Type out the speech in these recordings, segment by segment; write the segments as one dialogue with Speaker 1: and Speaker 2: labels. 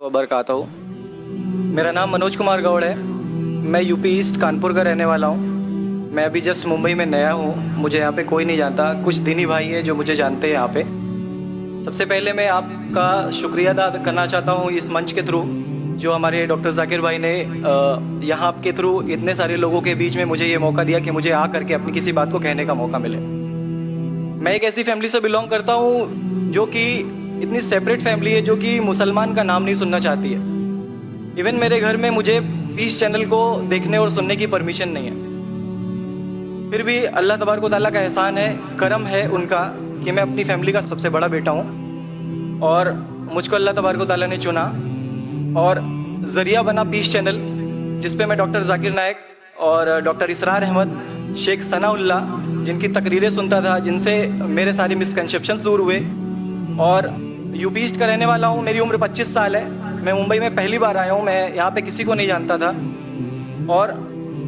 Speaker 1: वबरकातहू। मेरा नाम मनोज कुमार गौड़ है। मैं यूपी ईस्ट कानपुर का रहने वाला हूँ। मैं अभी जस्ट मुंबई में नया हूँ, मुझे यहाँ पे कोई नहीं जानता। कुछ दीनी भाई है जो मुझे जानते हैं यहाँ पे। सबसे पहले मैं आपका शुक्रिया अदा करना चाहता हूँ इस मंच के थ्रू, जो हमारे डॉक्टर जाकिर भाई ने यहाँ आपके थ्रू इतने सारे लोगों के बीच में मुझे ये मौका दिया कि मुझे आ करके अपनी किसी बात को कहने का मौका मिले। मैं एक ऐसी फैमिली से बिलोंग करता हूँ जो कि इतनी सेपरेट फैमिली है, जो कि मुसलमान का नाम नहीं सुनना चाहती है। इवन मेरे घर में मुझे पीस चैनल को देखने और सुनने की परमिशन नहीं है। फिर भी अल्लाह तबारक व तआला का एहसान है, करम है उनका कि मैं अपनी फैमिली का सबसे बड़ा बेटा हूँ और मुझको अल्लाह तबारक व तआला ने चुना और ज़रिया बना पीस चैनल, जिस पे मैं डॉक्टर जाकिर नायक और डॉक्टर इसरार अहमद, शेख सनाउल्लाह जिनकी तकरीरें सुनता था, जिनसे मेरे सारे मिसकंसेप्शंस दूर हुए। और यूपी ईस्ट का रहने वाला हूँ। मेरी उम्र 25 साल है। मैं मुंबई में पहली बार आया हूँ। मैं यहाँ पे किसी को नहीं जानता था और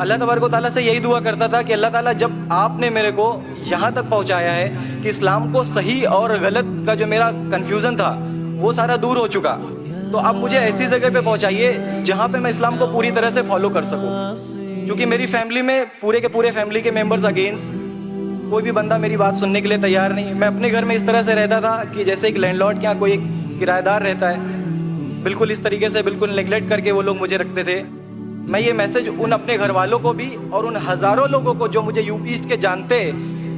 Speaker 1: अल्लाह तबारक व तआला से यही दुआ करता था कि अल्लाह ताला जब आपने मेरे को यहाँ तक पहुँचाया है कि इस्लाम को सही और गलत का जो मेरा कन्फ्यूज़न था वो सारा दूर हो चुका, तो अब मुझे ऐसी जगह पे पहुँचाइए जहाँ पे मैं इस्लाम को पूरी तरह से फॉलो कर सकूँ। क्योंकि मेरी फैमिली में पूरे के पूरे फैमिली के मेंबर्स अगेंस्ट, कोई भी बंदा मेरी बात सुनने के लिए तैयार नहीं। मैं अपने घर में इस तरह से रहता था कि जैसे एक लैंडलॉर्ड के यहाँ कोई एक किराएदार रहता है, बिल्कुल इस तरीके से बिल्कुल नेगलेक्ट करके वो लोग मुझे रखते थे। मैं ये मैसेज उन अपने घर वालों को भी और उन हज़ारों लोगों को जो मुझे यूपी ईस्ट के जानते,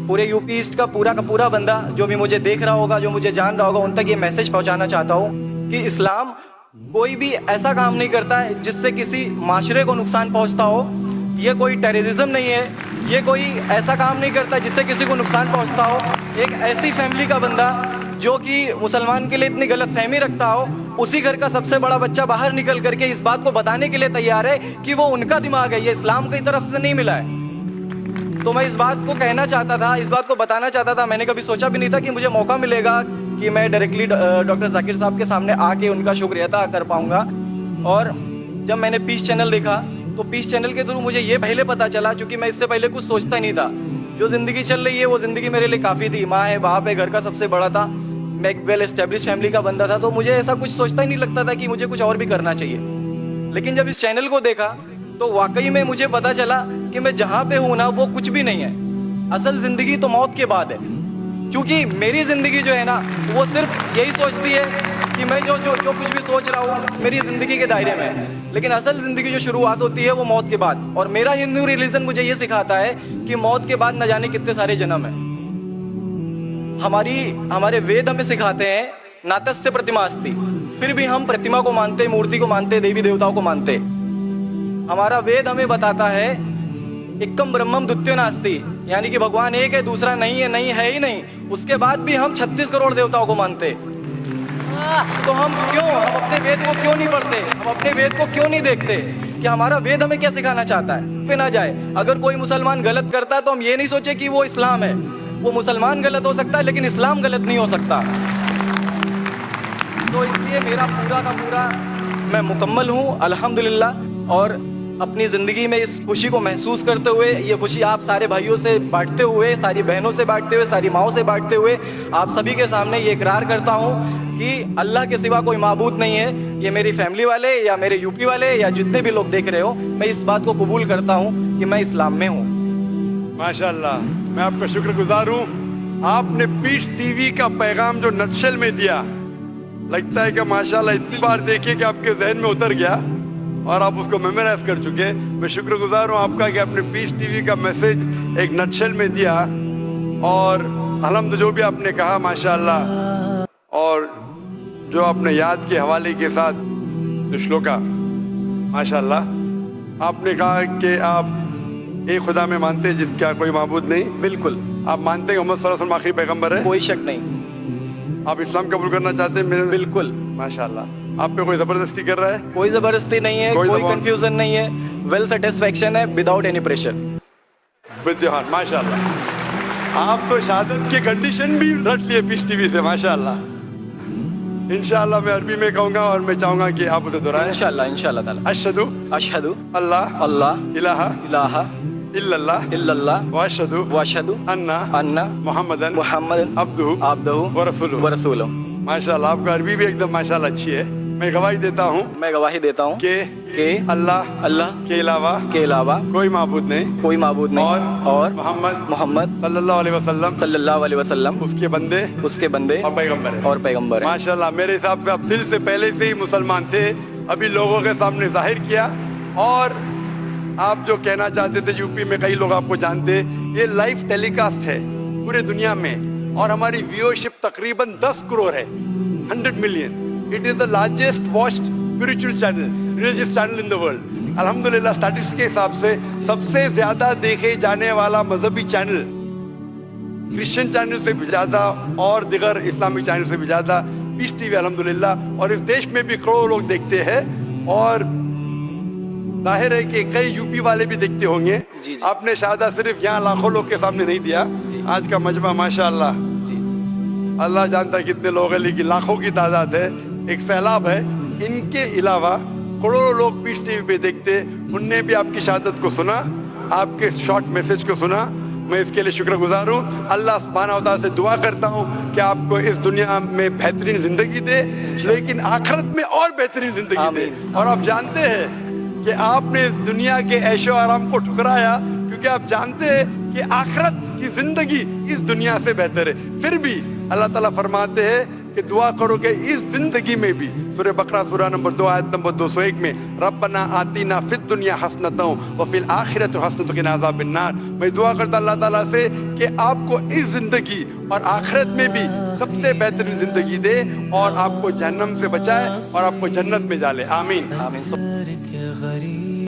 Speaker 1: पूरे यूपी ईस्ट का पूरा बंदा जो भी मुझे देख रहा होगा, जो मुझे जान रहा होगा, उन तक ये मैसेज पहुँचाना चाहता हूँ कि इस्लाम कोई भी ऐसा काम नहीं करता है जिससे किसी माशरे को नुकसान पहुँचता हो। ये कोई टेररिज्म नहीं है, ये कोई ऐसा काम नहीं करता जिससे किसी को नुकसान पहुंचता हो। एक ऐसी फैमिली का बंदा जो कि मुसलमान के लिए इतनी गलत फहमी रखता हो, उसी घर का सबसे बड़ा बच्चा बाहर निकल करके इस बात को बताने के लिए तैयार है कि वो उनका दिमाग है, ये इस्लाम की तरफ से नहीं मिला है। तो मैं इस बात को कहना चाहता था, इस बात को बताना चाहता था। मैंने कभी सोचा भी नहीं था कि मुझे मौका मिलेगा कि मैं डायरेक्टली डॉक्टर जाकिर साहब के सामने आके उनका शुक्रिया अदा कर पाऊंगा। और जब मैंने पीस चैनल देखा तो पीस चैनल के थ्रू मुझे ये पहले पता चला, क्योंकि मैं इससे पहले कुछ सोचता नहीं था। जो ज़िंदगी चल रही है वो ज़िंदगी मेरे लिए काफ़ी थी। माँ है, बाप है, घर का सबसे बड़ा था, मैं एक वेल एस्टेब्लिश फैमिली का बंदा था, तो मुझे ऐसा कुछ सोचता ही नहीं लगता था कि मुझे कुछ और भी करना चाहिए। लेकिन जब इस चैनल को देखा तो वाकई में मुझे पता चला कि मैं जहाँ पे हूँ ना वो कुछ भी नहीं है। असल ज़िंदगी तो मौत के बाद है, क्योंकि मेरी ज़िंदगी जो है ना वो सिर्फ यही सोचती है कि मैं जो कुछ भी सोच रहा हूँ मेरी ज़िंदगी के दायरे में है। लेकिन असल ज़िंदगी जो शुरुआत होती है वो मौत के बाद। और मेरा हिंदू रिलीजन मुझे ये सिखाता है कि मौत के बाद न जाने कितने सारे जन्म हैं। हमारे वेद हमें सिखाते हैं नातस्य प्रतिमा अस्ति, फिर भी हम प्रतिमा को मानते, मूर्ति को मानते, देवी देवताओं को मानते। हमारा वेद हमें बताता है एकम ब्रह्मम द्वितीयो नास्ति, यानी कि भगवान एक है, दूसरा नहीं है ही नहीं। उसके बाद भी हम 36 करोड़ देवताओं को मानते। तो हम अपने वेद को क्यों नहीं पढ़ते, हम अपने वेद को क्यों नहीं देखते कि हमारा वेद हमें क्या सिखाना चाहता है। पे ना जाए, अगर कोई मुसलमान गलत करता है तो हम ये नहीं सोचे कि वो इस्लाम है। वो मुसलमान गलत हो सकता है लेकिन इस्लाम गलत नहीं हो सकता। तो इसलिए मेरा पूरा का पूरा मैं मुकम्मल हूँ अल्हम्दुलिल्लाह। और अपनी ज़िंदगी में इस खुशी को महसूस करते हुए, ये खुशी आप सारे भाइयों से बांटते हुए, सारी बहनों से बांटते हुए, सारी माँओं से बांटते हुए, आप सभी के सामने ये इकरार करता हूँ कि अल्लाह के सिवा कोई माबूद नहीं है। ये मेरी फैमिली वाले या मेरे यूपी वाले या जितने भी लोग देख रहे हो, मैं इस बात को कबूल करता हूँ कि मैं इस्लाम में हूँ।
Speaker 2: माशाल्लाह, मैं आपका शुक्रगुजार हूँ। आपने पीस टीवी का पैगाम जो नटशेल में दिया, लगता है कि माशाल्लाह इतनी बार देखिए कि आपके जहन में उतर गया और आप उसको मेमोराइज कर चुके। मैं शुक्रगुजार हूँ आपका कि आपने पीस टीवी का मैसेज एक नटशेल में दिया। और अल्हम्दुलिल्लाह जो भी आपने कहा माशाल्लाह, और जो आपने याद के हवाले के साथ जो श्लोका, माशाल्लाह आपने कहा कि आप एक खुदा में मानते हैं जिसका कोई माबूद नहीं।
Speaker 1: बिल्कुल।
Speaker 2: आप मानते हैं मोहम्मद सल्लल्लाहु अलैहि वसल्लम आखिरी पैगंबर है?
Speaker 1: कोई शक नहीं।
Speaker 2: आप इस्लाम कबूल करना चाहते हैं?
Speaker 1: बिल्कुल।
Speaker 2: माशाल्लाह। आप पे कोई जबरदस्ती कर रहा है?
Speaker 1: कोई जबरदस्ती नहीं है, कोई कंफ्यूजन नहीं है, वेल सेटिस्फेक्शन है विदाउट एनी प्रेशर।
Speaker 2: विद्यान माशाल्लाह। आप तो शहादत की कंडीशन भी रट लिए पीस टीवी से, माशाल्लाह। इंशाल्लाह मैं अरबी में कहूँगा और मैं चाहूँगा कि आप उसे दोहराएं।
Speaker 1: इंशाल्लाह ताला। अशहदु अल्लाह इलाहा इल्लल्लाह व अशहदु अन्ना मुहम्मदन अब्दुहु व रसूलुहु।
Speaker 2: माशाल्लाह, आपका अरबी भी एकदम माशाल्लाह अच्छी है। मैं गवाही देता हूँ
Speaker 1: मैं गवाही देता हूँ
Speaker 2: कि अल्लाह
Speaker 1: अल्लाह
Speaker 2: के अलावा
Speaker 1: के अलावा
Speaker 2: कोई माबूद नहीं
Speaker 1: कोई माबूद नहीं और मोहम्मद
Speaker 2: सल्लल्लाहु अलैहि वसल्लम
Speaker 1: सल्लल्लाहु अलैहि वसल्लम
Speaker 2: उसके बंदे
Speaker 1: उसके बंदे
Speaker 2: और पैगंबर है।
Speaker 1: और पैगंबर है।
Speaker 2: माशाल्लाह, मेरे हिसाब से आप दिल से पहले से ही मुसलमान थे, अभी लोगों के सामने जाहिर किया। और आप जो कहना चाहते थे, यूपी में कई लोग आपको जानते, ये लाइव टेलीकास्ट है पूरे दुनिया में और हमारी व्यूअरशिप तकरीबन 10 करोड़ है, 100 million. It is the largest watched spiritual channel, religious channel in the world. अल्हम्दुलिल्लाह, स्टैटिस्टिक्स के हिसाब से सबसे ज्यादा देखे जाने वाला मजहबी चैनल, क्रिश्चियन चैनल से भी ज्यादा और दिगर इस्लामिक चैनल से भी ज्यादा पीस टीवी अल्हम्दुलिल्लाह। और इस देश में भी करोड़ों लोग देखते हैं और जाहिर है कि कई यूपी वाले भी देखते होंगे।
Speaker 1: जी।
Speaker 2: आपने शाहदा सिर्फ यहाँ लाखों लोग के सामने नहीं दिया, आज का मजमा माशाअल्लाह
Speaker 1: जी।
Speaker 2: अल्लाह जानता है कितने लोग हैं, लेकिन लाखों की तादाद है, एक सैलाब है। इनके अलावा करोड़ों लोग पीस टीवी पे देखते, उनने भी आपकी शहादत को सुना, आपके शॉर्ट मैसेज को सुना। मैं इसके लिए शुक्रगुजार हूँ। अल्लाह सुब्हानहू व तआला से दुआ करता हूँ कि आपको इस दुनिया में बेहतरीन जिंदगी दे, लेकिन आखिरत में और बेहतरीन जिंदगी दे। और आप जानते हैं कि आपने दुनिया के ऐशो आराम को ठुकराया क्योंकि आप जानते हैं कि आखिरत की जिंदगी इस दुनिया से बेहतर है। फिर भी अल्लाह ताला फरमाते हैं कि दुआ करो कि इस जिंदगी में भी, सूरह बकरा सूरा नंबर 2 आयत नंबर 201 में, रब्बना आतीना फिद दुनिया हसनतों व फिल आखिरत हसनतों क़िना अज़ाबिन नार। मैं दुआ करता अल्लाह ताला से कि आपको इस जिंदगी और आखिरत में भी सबसे बेहतरीन जिंदगी दे और आपको जहन्नम से बचाए और आपको जन्नत में डाले। आमीन।
Speaker 1: आमीन।